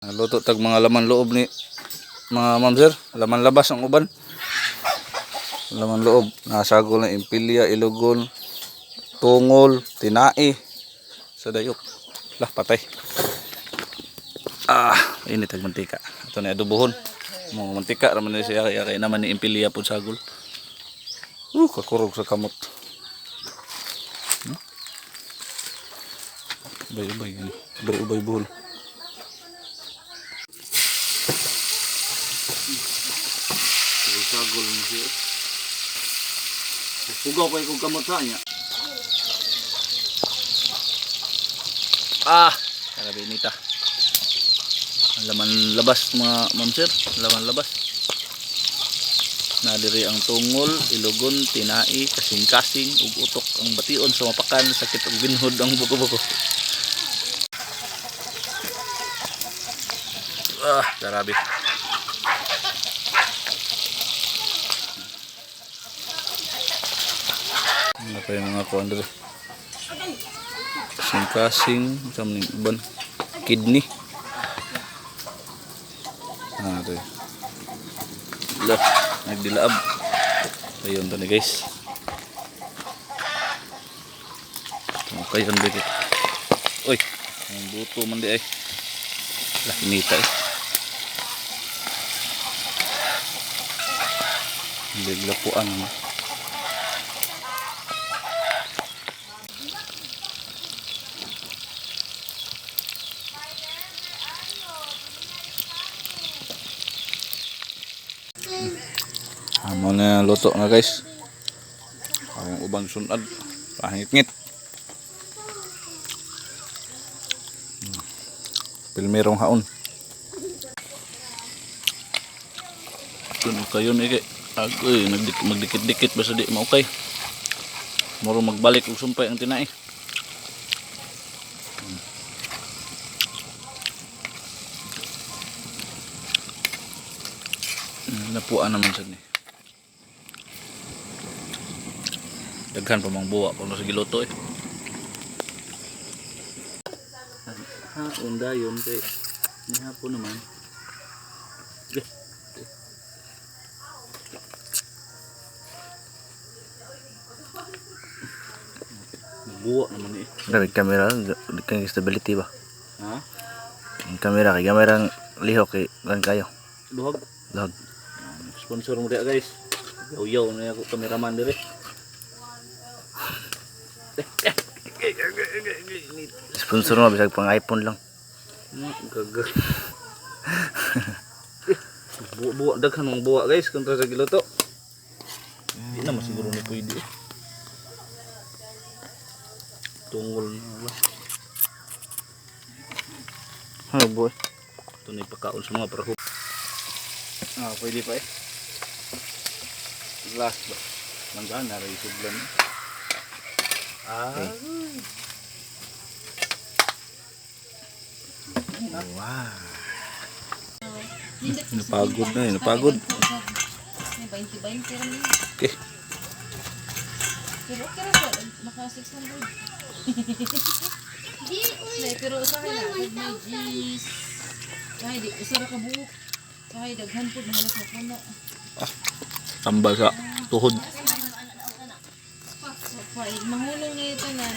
Luto tag mga laman loob ni mga ma'am sir. Laman labas ang uban. Laman loob. Nasagol na impilya, ilugon, tungol, tinai. Sa dayok. Lah patay. Ini tag mantika. Ito na adobohon. Mga mantika raman ni siya kaya naman ni impilya pud sagol. Kakurog sa kamot. Ubay-ubay yan. Ubay-ubay buhol. Sagol ni siya. Pugaw pa yung kamot sa niya. Karabi nita. Laman labas mga ma'am sir. Laman labas. Nadiri ang tungol, ilugon, tinai, kasing-kasing, ug utok ang bation sa mapakan, sakit og binhod ang buko-buko. Grabe. Ano pa yung mga kuwan dito? Kasing-kasing, sa mga iban, kidney. Ito yun. Nagdilaab. Ayun to ni guys. Okay, yan dito. Uy, ang buto man di ay. Lakinita eh. Biglapuan mo. Amo na luto na guys. Ang ubang sunad, pangit-ngit. Pilmerong haon. Kuno kayo ni kay agoy magdikit-dikit basta di maukay. Moro magbalik og sumpay ang tinai. Napuan naman sad ni. Daghan pa mang buwa kung sa giluto eh. Unda yun kay may hapon naman. Buwa naman eh. Grabe kamera, kang stability ba? Ha? Ang kamera kay kamerang lihok kay kan kayo. Luhag. Lag. Sponsor mo dia guys. Yaw na ako cameraman dire. Sponsor mo bisag pang iPhone lang. Gaga. Buwa daghan mong buwa guys kontra sa giluto. Di na masiguro ni pwede. Tungol na. Boy. Ito na ipakaon sa mga paraho. Pwede pa eh. Last ba? Manggaan na rin sudlan. Okay. Wow. Napagod na eh, napagod. Okay. Pero okay ra maka 600. Pero sa kanya may cheese. Kaya di usara ka buhok. Kaya daghan pud mahalas na puno. Tambal sa tuhod. Mahulong na ito nan.